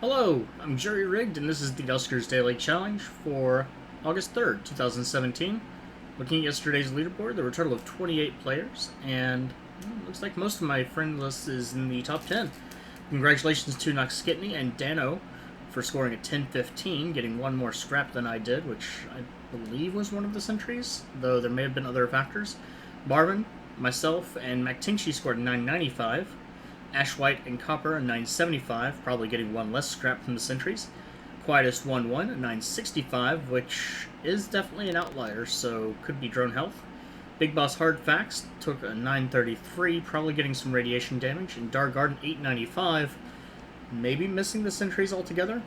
Hello, I'm Jerry Rigged, and this is the Duskers Daily Challenge for August 3rd, 2017. Looking at yesterday's leaderboard, there were a total of 28 players, and looks like most of my friend list is in the top 10. Congratulations to Noxkitney and Dano for scoring a 10-15, getting one more scrap than I did, which I believe was one of the centuries, though there may have been other factors. Marvin, myself, and MacTinksy scored 995. Ash White and Copper, a 975, probably getting one less scrap from the Sentries. Quietest 1-1, a 965, which is definitely an outlier, so could be drone health. Big Boss Hard Facts took a 933, probably getting some radiation damage. And Dark Garden 895, maybe missing the Sentries altogether?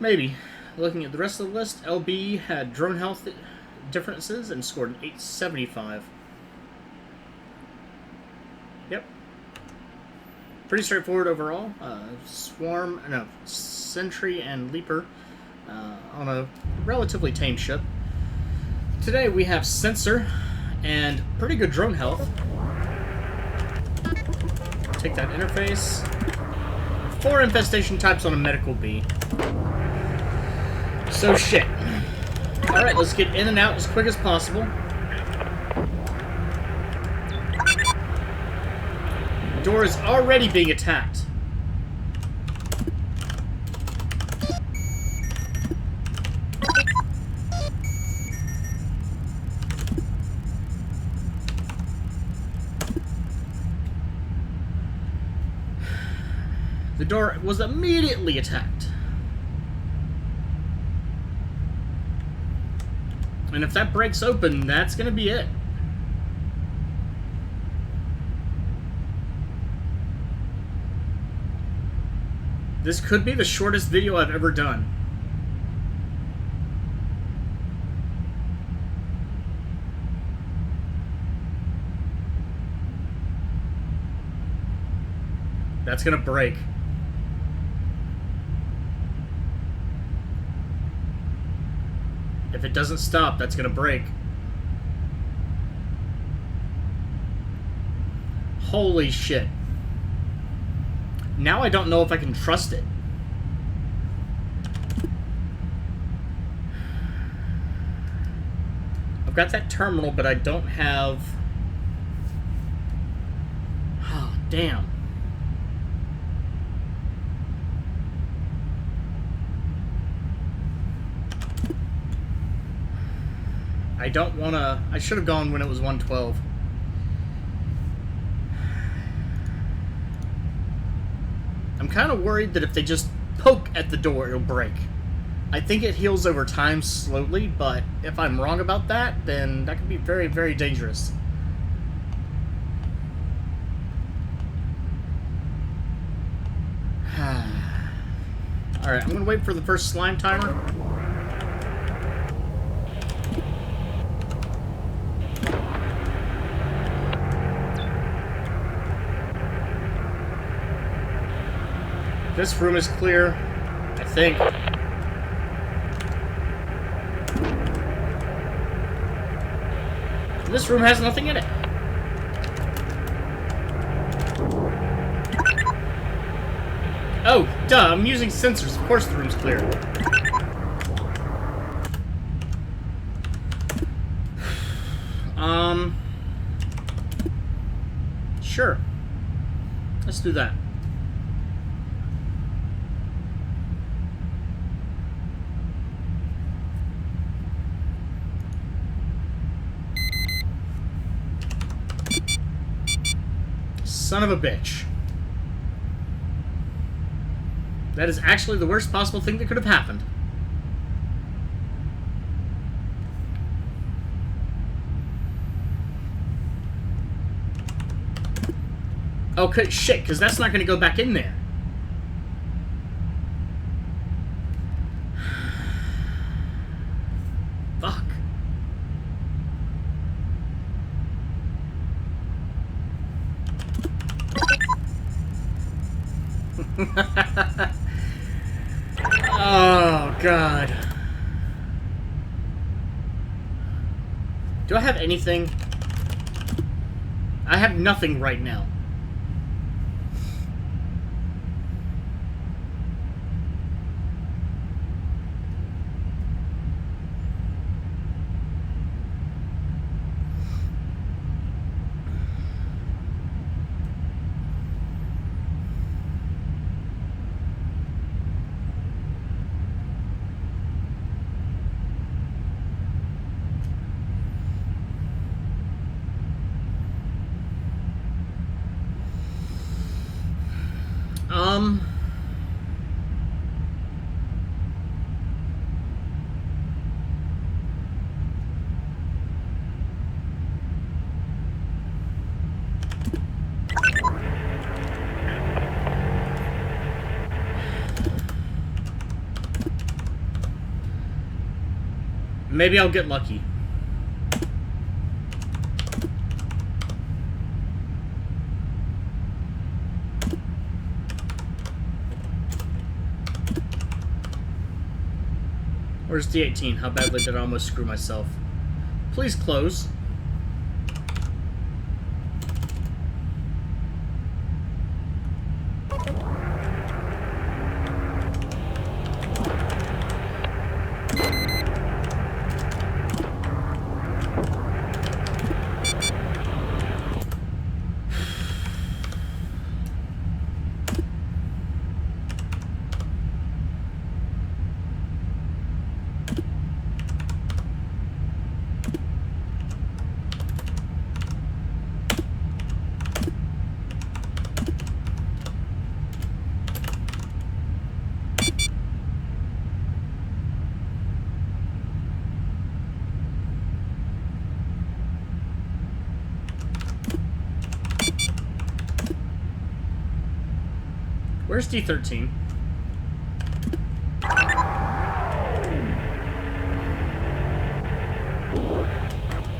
Maybe. Looking at the rest of the list, LB had drone health differences and scored an 875. Yep. Pretty straightforward overall. Sentry and Leaper on a relatively tame ship. Today we have Sensor and pretty good drone health. Take that interface. 4 infestation types on a medical bee. So shit. Alright, let's get in and out as quick as possible. The door is already being attacked. The door was immediately attacked. And if that breaks open, that's gonna be it. This could be the shortest video I've ever done. That's gonna break. If it doesn't stop, that's gonna break. Holy shit. Now I don't know if I can trust it. I've got that terminal, but I don't have... Oh, damn. I don't want to... I should have gone when it was 112. I'm kind of worried that if they just poke at the door, it'll break. I think it heals over time slowly, but if I'm wrong about that, then that could be very, very dangerous. Alright, I'm going to wait for the first slime timer. This room is clear, I think. This room has nothing in it. Oh, duh, I'm using sensors. Of course the room's clear. Sure. Let's do that. Son of a bitch. That is actually the worst possible thing that could have happened. Okay, shit, because that's not going to go back in there. Fuck. Oh, God. Do I have anything? I have nothing right now. Maybe I'll get lucky. Where's D18? How badly did I almost screw myself? Please close. Where's D13?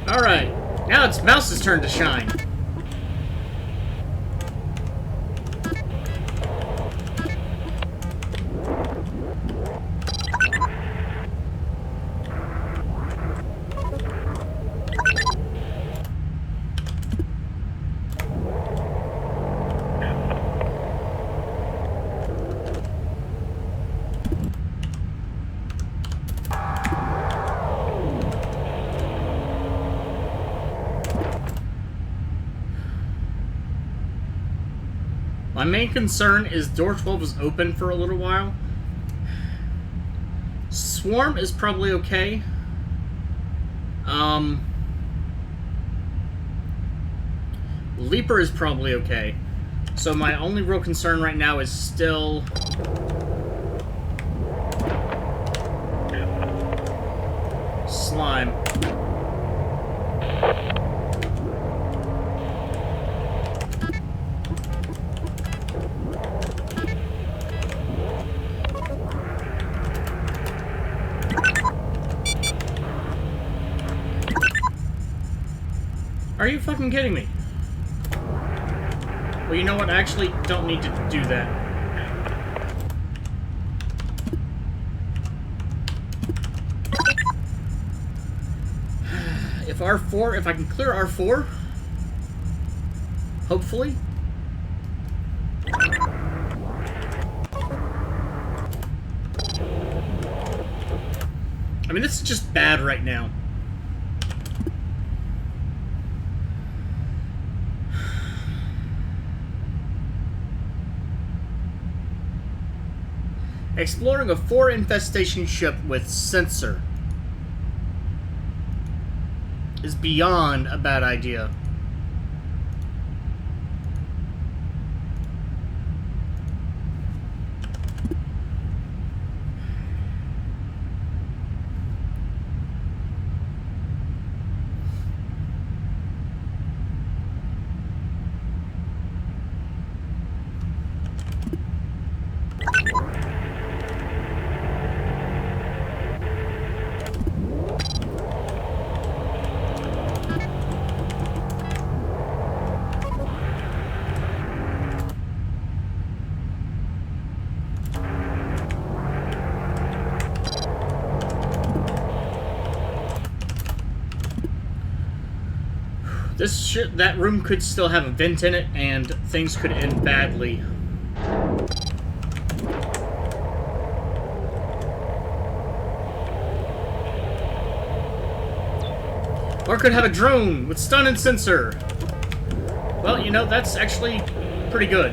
Alright, now it's Mouse's turn to shine. My main concern is door 12 was open for a little while. Swarm is probably okay. Leaper is probably okay. So my only real concern right now is still slime. Are you fucking kidding me? Well, you know what? I actually don't need to do that. If R4, if I can clear R4, hopefully. I mean, this is just bad right now. Exploring a 4 infestation ship with sensor is beyond a bad idea. That room could still have a vent in it, and things could end badly. Or could have a drone with stun and sensor. Well, you know, that's actually pretty good.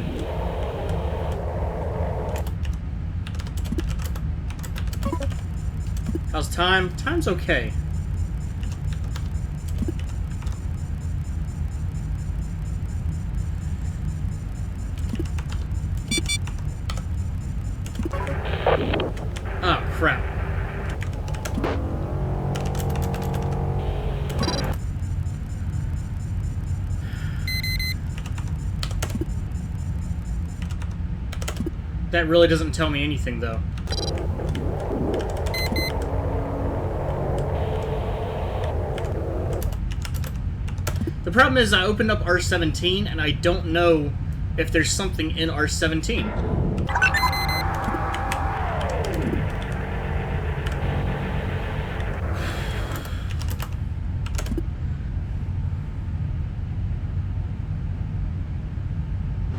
How's time? Time's okay. That really doesn't tell me anything, though. The problem is I opened up R17, and I don't know if there's something in R17.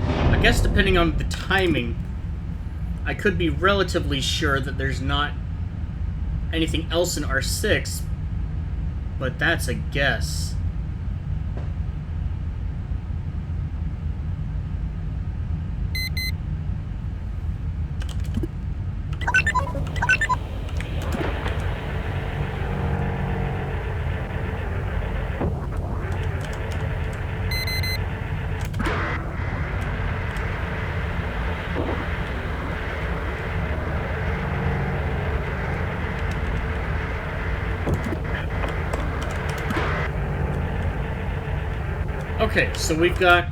I guess depending on the timing, I could be relatively sure that there's not anything else in R6, but that's a guess. Okay, so we've got...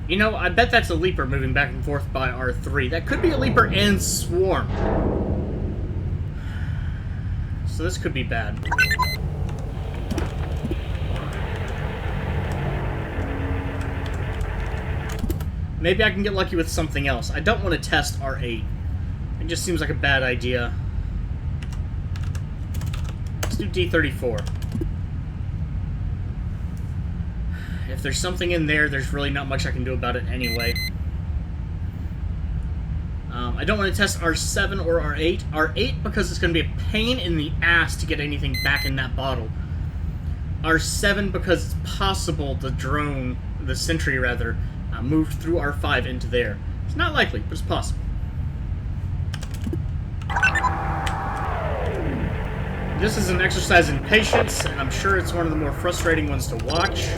You know, I bet that's a leaper moving back and forth by R3. That could be a leaper and swarm. So this could be bad. Maybe I can get lucky with something else. I don't want to test R8. It just seems like a bad idea. Let's do D34. If there's something in there, there's really not much I can do about it anyway. I don't want to test R7 or R8. R8 because it's going to be a pain in the ass to get anything back in that bottle. R7 because it's possible the drone, the sentry rather, moved through R5 into there. It's not likely, but it's possible. This is an exercise in patience, and I'm sure it's one of the more frustrating ones to watch.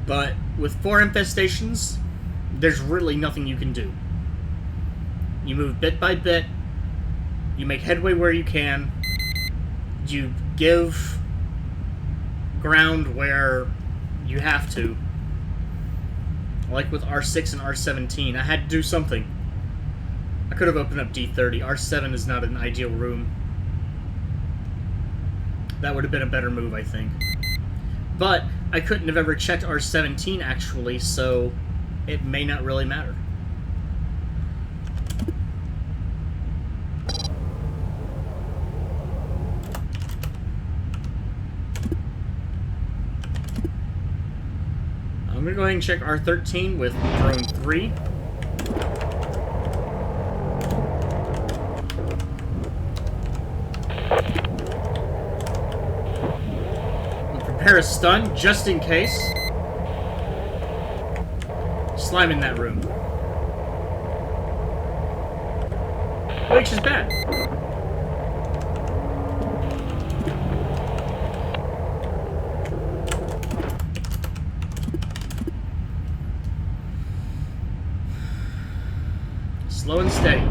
But with 4 infestations, there's really nothing you can do. You move bit by bit, you make headway where you can, you give ground where you have to. Like with R6 and R17, I had to do something. I could have opened up D30. R7 is not an ideal room. That would have been a better move, I think. But I couldn't have ever checked R17, actually, so it may not really matter. I'm going to go ahead and check R13 with drone 3. Prepare a stun, just in case. Slime in that room. Which is bad. Slow and steady.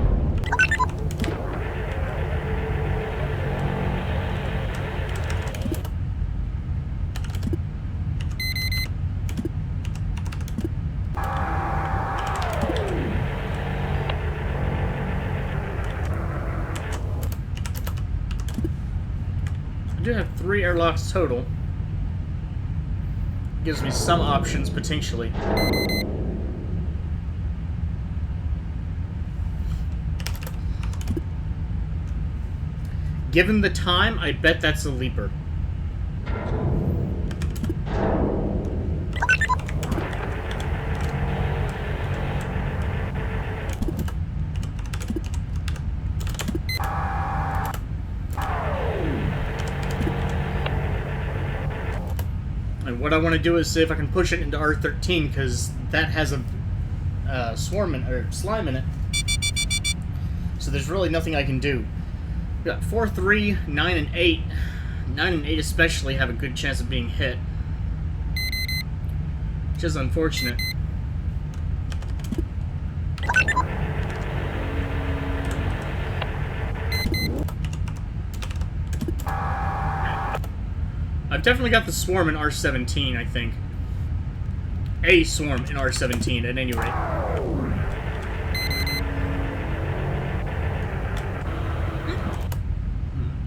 I do have 3 airlocks total. Gives me some options, potentially. Given the time, I bet that's a leaper. And what I want to do is see if I can push it into R13, because that has a swarm or slime in it. So there's really nothing I can do. We got 4, 3, 9, and 8. 9 and 8 especially have a good chance of being hit, which is unfortunate. I've definitely got the swarm in R17, I think. A swarm in R17, at any rate.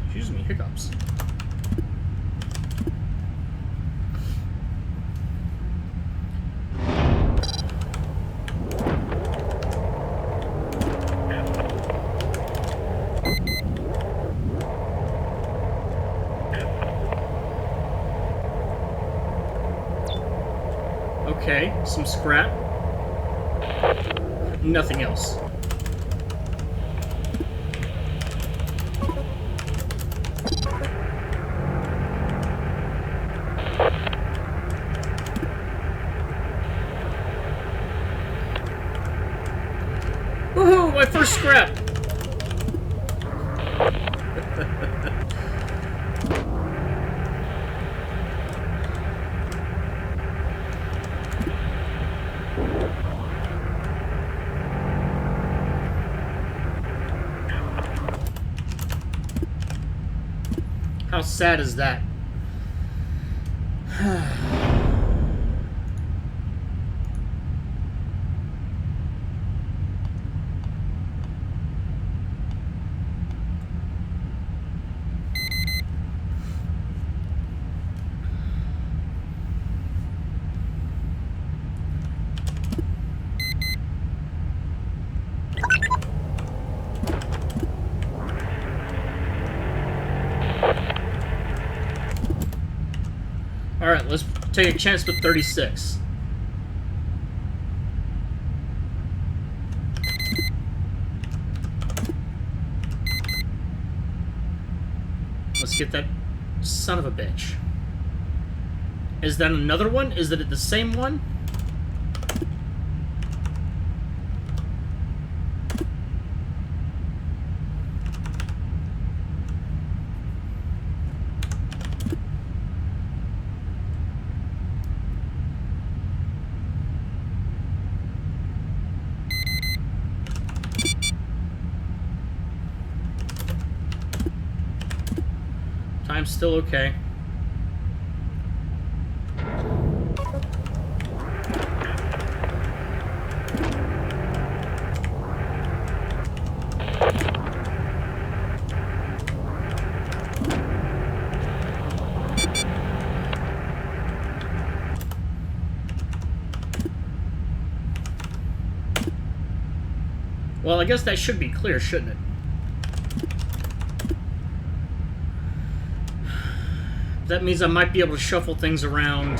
Excuse me, hiccups. Okay, some scrap. Nothing else. Woohoo! My first scrap! How sad is that? Alright, let's take a chance with 36. Let's get that son of a bitch. Is that another one? Is that the same one? Time's still okay. Well, I guess that should be clear, shouldn't it? That means I might be able to shuffle things around.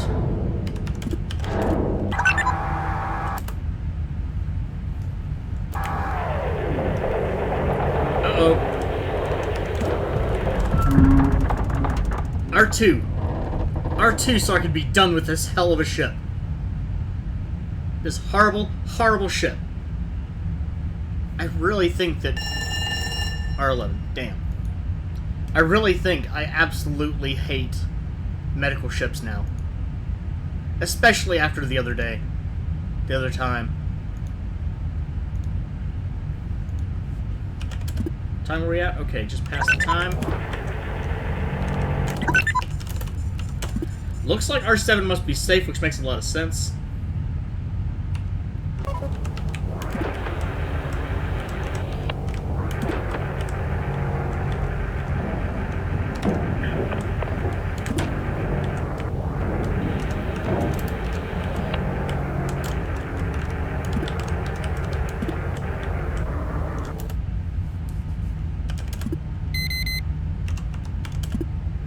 Uh-oh. R2. R2 so I could be done with this hell of a ship. This horrible, horrible ship. I really think that... R11. Damn. I really think I absolutely hate medical ships now. Especially after the other day. The other time. Time are we at? Okay, just past the time. Looks like R7 must be safe, which makes a lot of sense.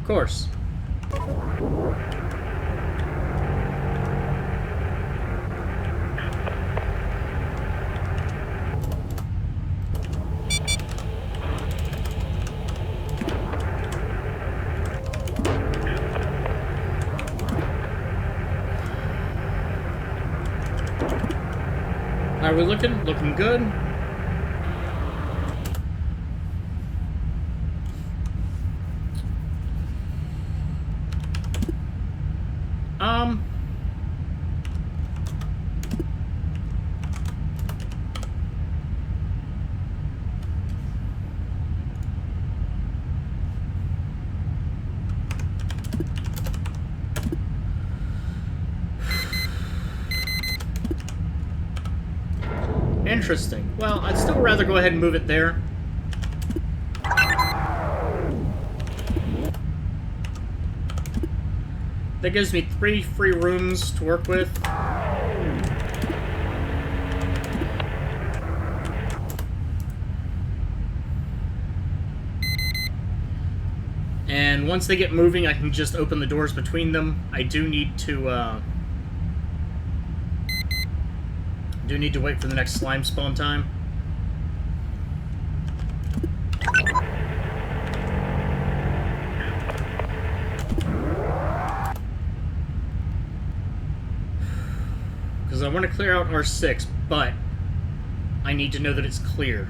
Of course. How are we looking? Looking good. Interesting. Well, I'd still rather go ahead and move it there. That gives me 3 free rooms to work with. And once they get moving, I can just open the doors between them. I do need to wait for the next slime spawn time. Because I want to clear out R6, but I need to know that it's clear.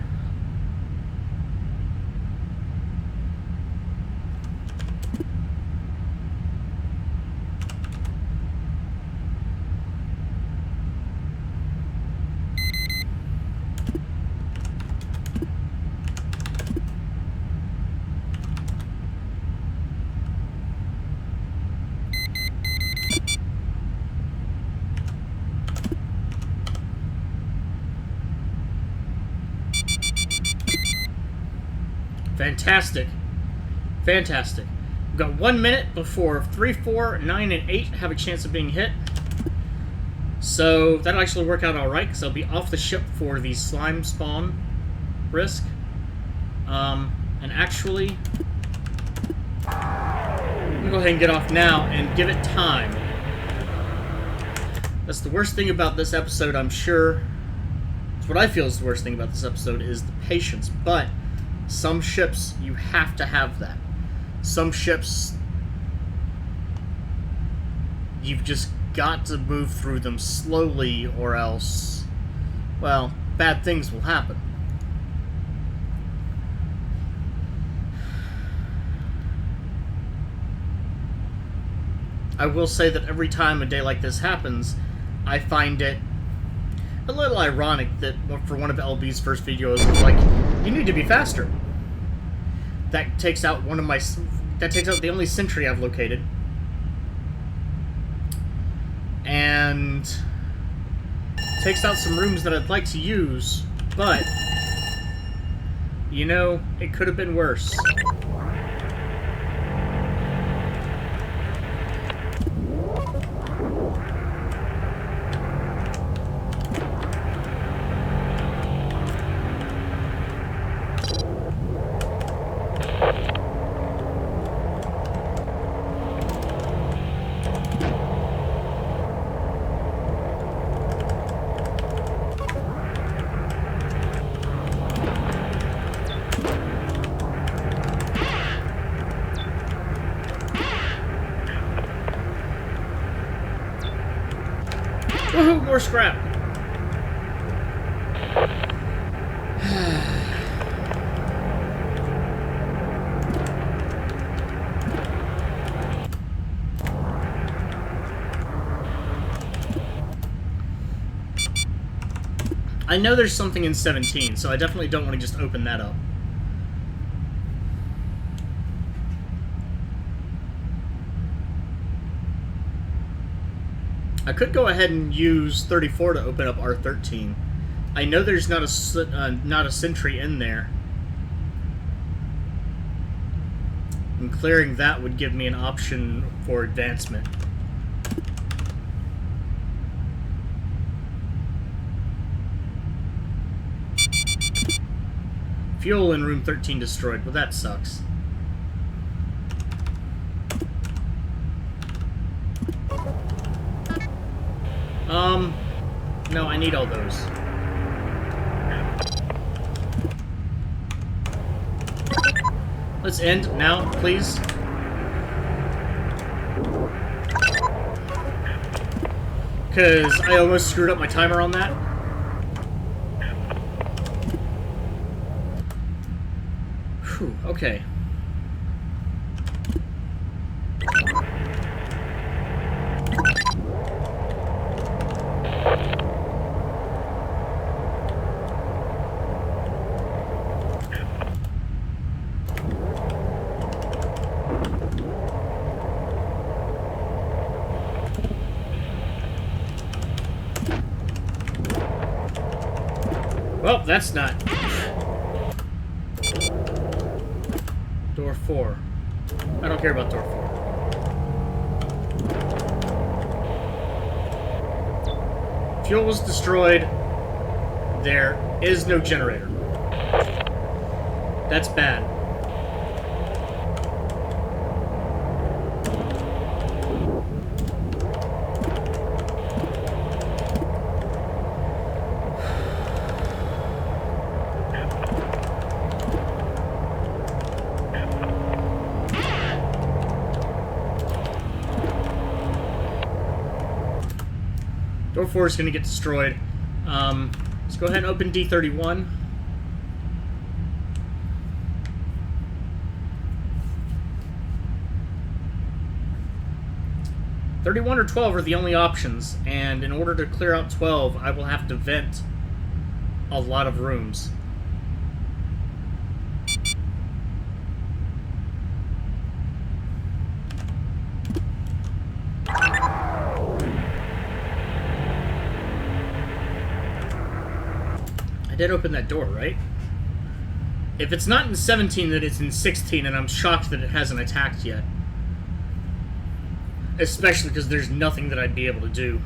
Fantastic. Fantastic. We've got 1 minute before 3, 4, 9, and 8 have a chance of being hit. So that'll actually work out alright, because I'll be off the ship for the slime spawn risk. And actually, I'm going to go ahead and get off now and give it time. That's the worst thing about this episode, I'm sure. It's what I feel is the worst thing about this episode, is the patience. But some ships, you have to have that. Some ships, you've just got to move through them slowly, or else, well, bad things will happen. I will say that every time a day like this happens, I find it a little ironic that for one of LB's first videos, it was like, you need to be faster. That takes out the only sentry I've located. And takes out some rooms that I'd like to use, but, you know, it could have been worse. Woohoo, more scrap! I know there's something in 17, so I definitely don't want to just open that up. I could go ahead and use 34 to open up R13. I know there's not a sentry in there. And clearing that would give me an option for advancement. Fuel in room 13 destroyed. Well, that sucks. No, I need all those. Let's end now, please. Because I almost screwed up my timer on that. Whew, okay. Well, that's not... Door 4. I don't care about door 4. Fuel was destroyed. There is no generator. That's bad. Door 4 is going to get destroyed. Let's go ahead and open D31. $31 or 12 are the only options, and in order to clear out 12, I will have to vent a lot of rooms. I did open that door, right? If it's not in 17, then it's in 16, and I'm shocked that it hasn't attacked yet. Especially because there's nothing that I'd be able to do.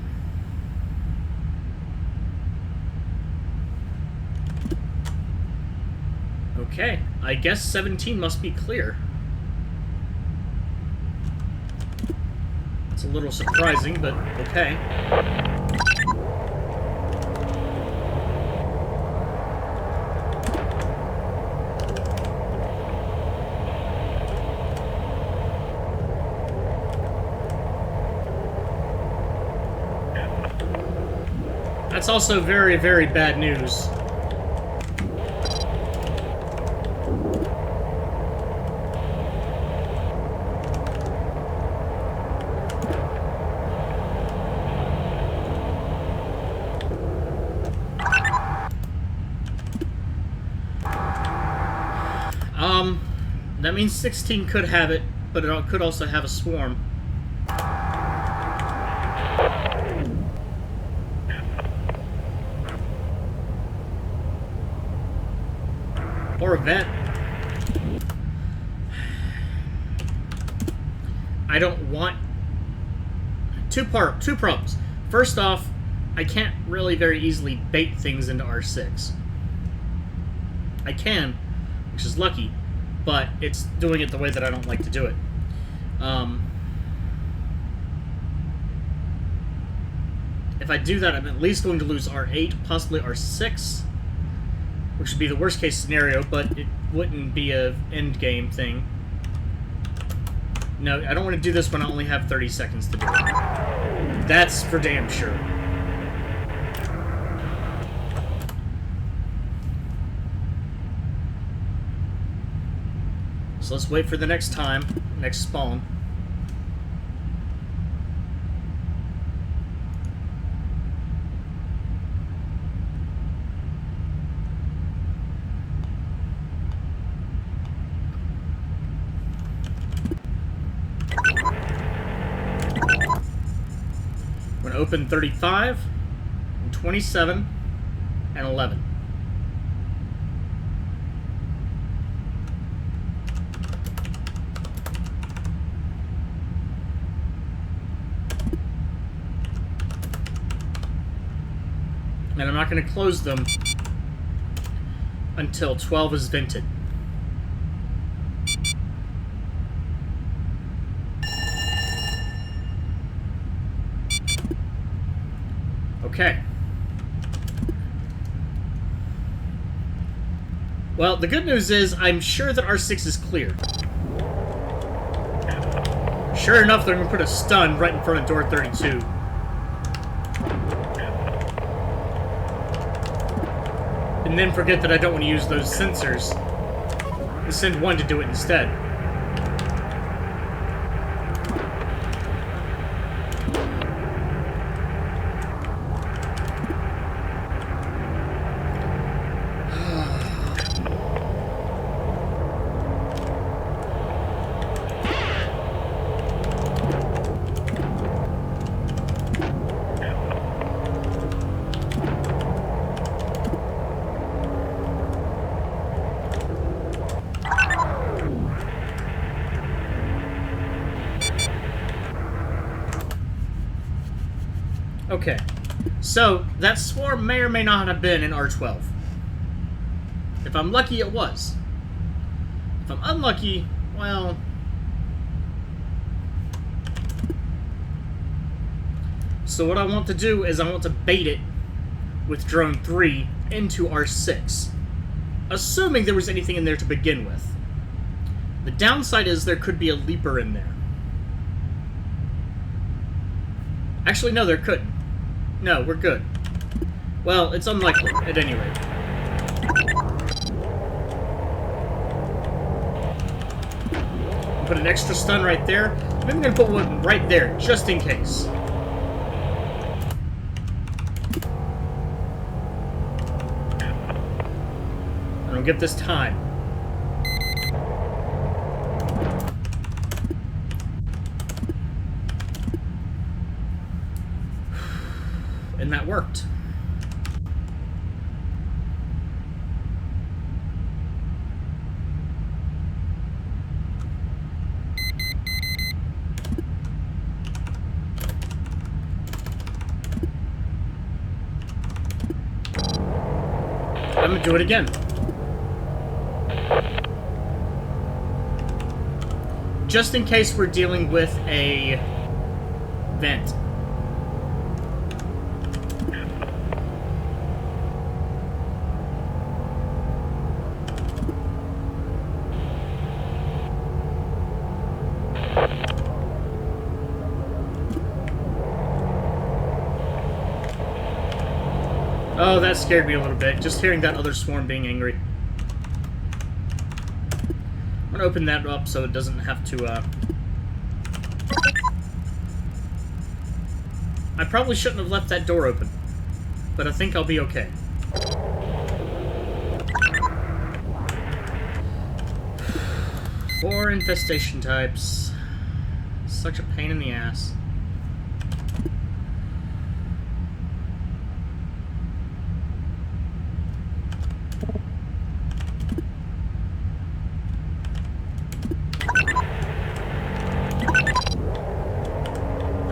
Okay, I guess 17 must be clear. It's a little surprising, but okay. That's also very, very bad news. That means 16 could have it, but it could also have a swarm. Or a vent. I don't want... Two problems. First off, I can't really very easily bait things into R6. I can, which is lucky, but it's doing it the way that I don't like to do it. If I do that, I'm at least going to lose R8, possibly R6. Which would be the worst case scenario, but it wouldn't be a end game thing. No, I don't want to do this when I only have 30 seconds to do it. That's for damn sure. So let's wait for the next time, next spawn. Open 35, and 27, and 11. And I'm not going to close them until 12 is vented. Okay. Well, the good news is I'm sure that R6 is clear. Sure enough, they're going to put a stun right in front of door 32. And then forget that I don't want to use those sensors. And send one to do it instead. Okay. So, that swarm may or may not have been in R12. If I'm lucky, it was. If I'm unlucky, well... So what I want to do is I want to bait it with Drone 3 into R6. Assuming there was anything in there to begin with. The downside is there could be a leaper in there. Actually, no, there couldn't. No, we're good. Well, it's unlikely, at any rate. Put an extra stun right there. I'm going to put one right there, just in case. I don't get this time. And that worked. I'm gonna do it again. Just in case we're dealing with a vent. Oh, that scared me a little bit, just hearing that other swarm being angry. I'm gonna open that up so it doesn't have to, I probably shouldn't have left that door open, but I think I'll be okay. Four infestation types. Such a pain in the ass.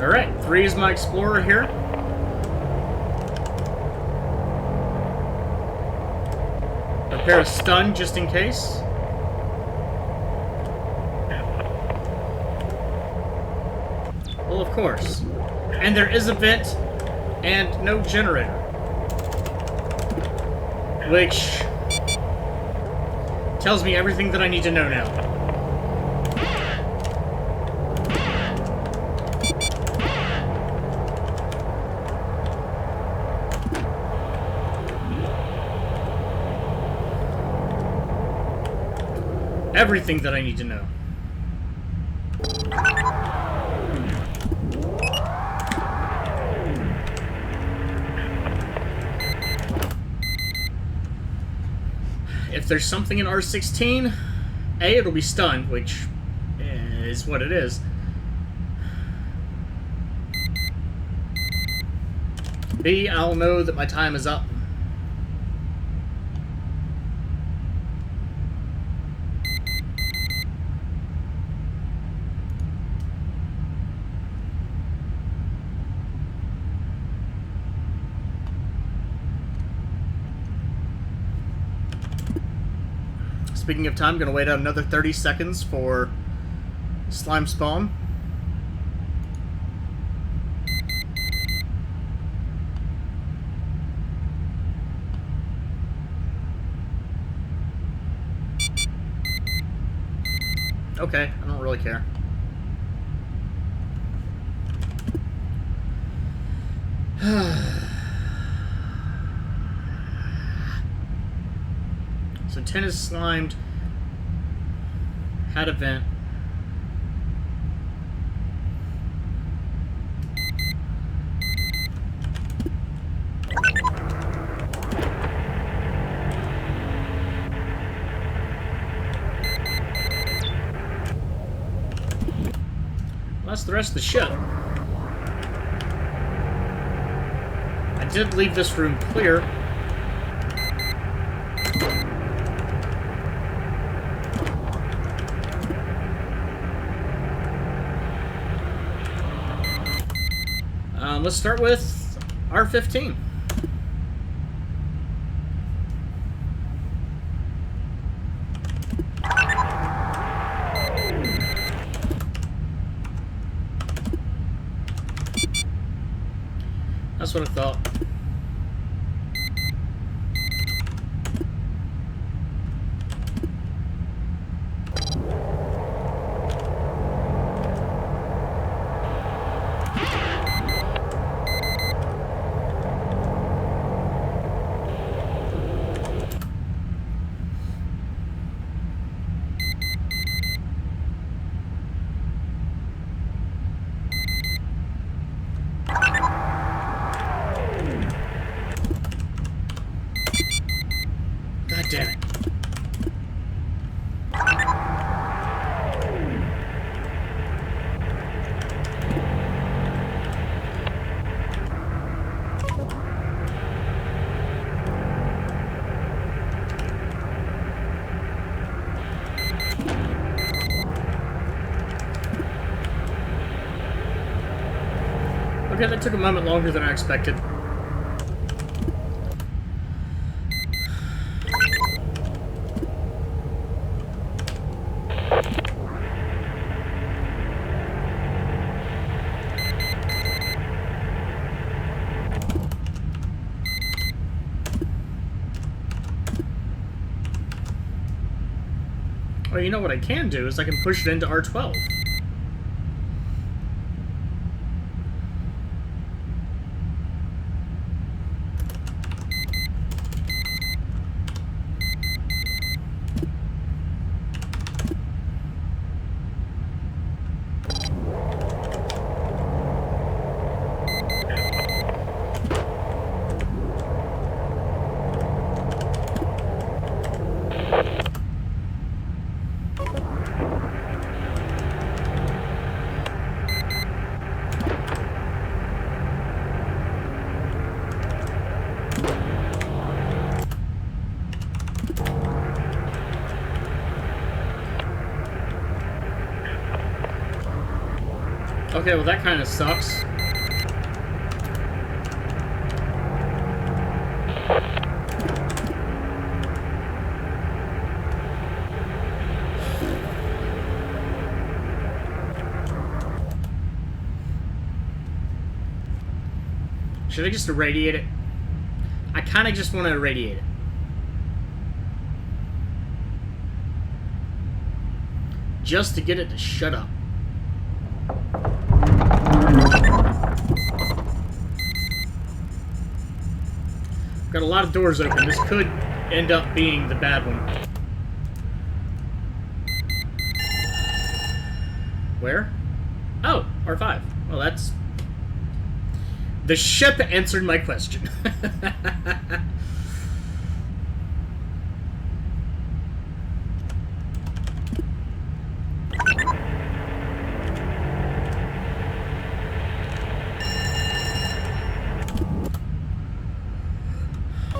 Alright, 3 is my explorer here. Prepare a stun just in case. Well, of course. And there is a vent and no generator. Which tells me everything that I need to know now. Everything that I need to know. If there's something in R16, A, it'll be stunned, which is what it is. B, I'll know that my time is up. Speaking of time, I'm going to wait out another 30 seconds for slime spawn. Okay, I don't really care. So 10 is slimed. Had a vent. Well, that's the rest of the ship. I did leave this room clear. Let's start with R15. That's what I thought. God damn it. Okay, that took a moment longer than I expected. Well, you know what I can do is I can push it into R12. Okay, well that kind of sucks. Should I just irradiate it? I kind of just want to irradiate it. Just to get it to shut up. Got a lot of doors open. This could end up being the bad one. Where? Oh, R5. Well, that's... The ship answered my question.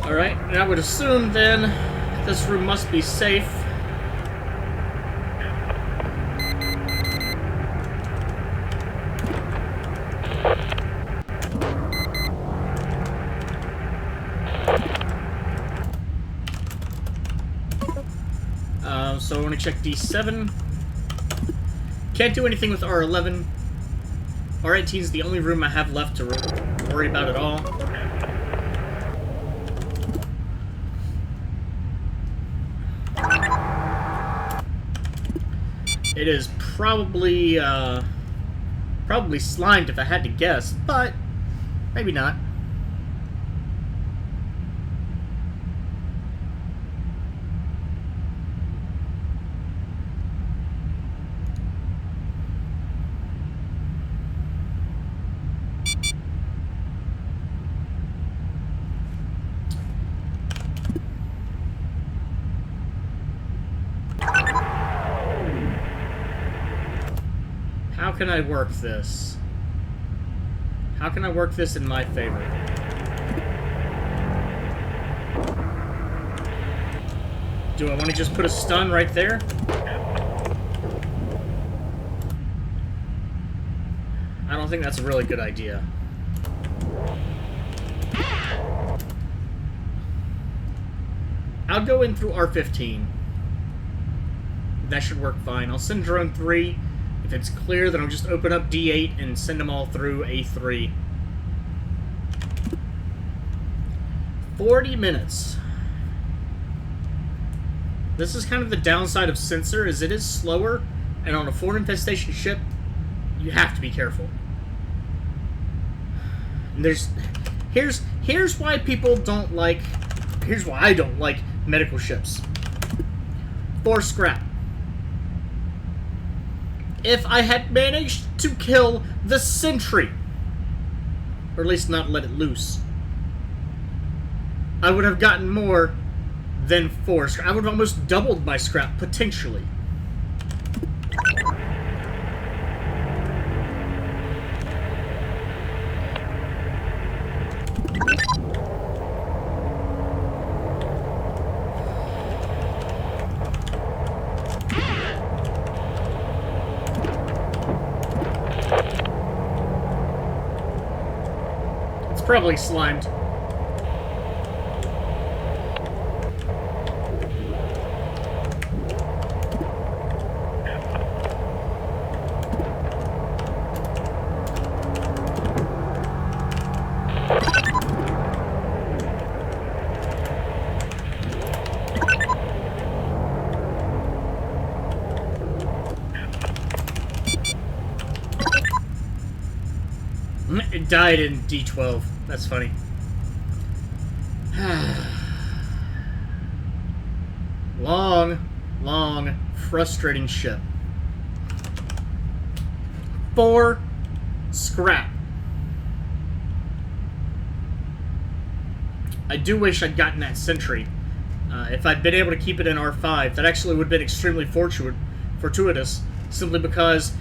Alright, and I would assume then this room must be safe. So I want to check D7. Can't do anything with R11. R18 is the only room I have left to worry about at all. It is probably slimed if I had to guess, but maybe not. How can I work this? How can I work this in my favor? Do I want to just put a stun right there? I don't think that's a really good idea. I'll go in through R15. That should work fine. I'll send drone 3. If it's clear, then I'll just open up D8 and send them all through A3. 40 minutes. This is kind of the downside of Sensor, is it is slower, and on a Fort Infestation ship, you have to be careful. And here's why people don't like, here's why I don't like medical ships. 4 scrap. If I had managed to kill the sentry, or at least not let it loose, I would have gotten more than 4 scrap. I would have almost doubled my scrap, potentially. It's probably slimed. It died in D12. That's funny. long, frustrating ship. 4 scrap. I do wish I'd gotten that sentry. If I'd been able to keep it in R5, that actually would have been extremely fortuitous, simply because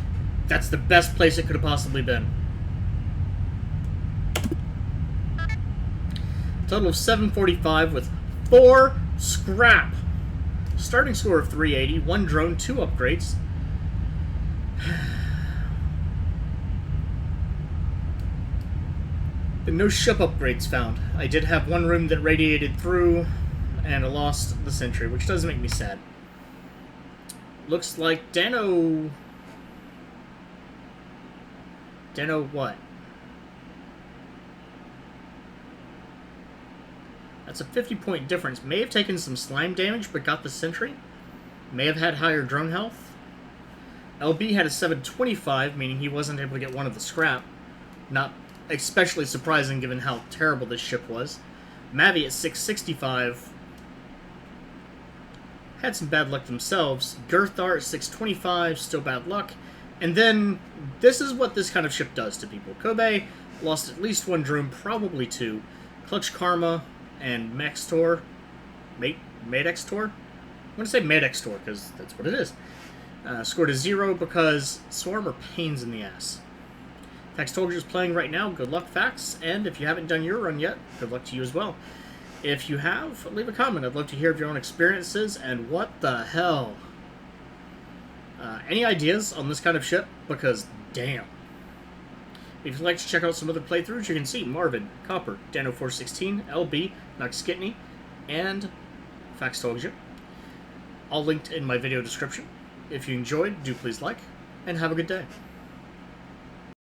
that's the best place it could have possibly been. Total of 745 with 4 scrap. Starting score of 380, 1 drone, 2 upgrades. And no ship upgrades found. I did have 1 room that radiated through, and I lost the sentry, which does make me sad. Looks like Dano what? That's a 50-point difference. May have taken some slime damage, but got the sentry. May have had higher drone health. LB had a 725, meaning he wasn't able to get 1 of the scrap. Not especially surprising given how terrible this ship was. Mavi at 665 had some bad luck themselves. Girthar at 625, still bad luck. And then, this is what this kind of ship does to people. Kobe lost at least 1 drone, probably 2. Clutch Karma and Maxtor, Madextor? I'm going to say Madextor, because that's what it is. Scored a 0 because Swarm are pains in the ass. Faxtologist is playing right now. Good luck, Fax. And if you haven't done your run yet, good luck to you as well. If you have, leave a comment. I'd love to hear of your own experiences. And what the hell? Any ideas on this kind of ship? Because, damn. If you'd like to check out some other playthroughs, you can see Marvin, Copper, Dano416, LB, Noxkitney, and Faxtologist. All linked in my video description. If you enjoyed, do please like, and have a good day.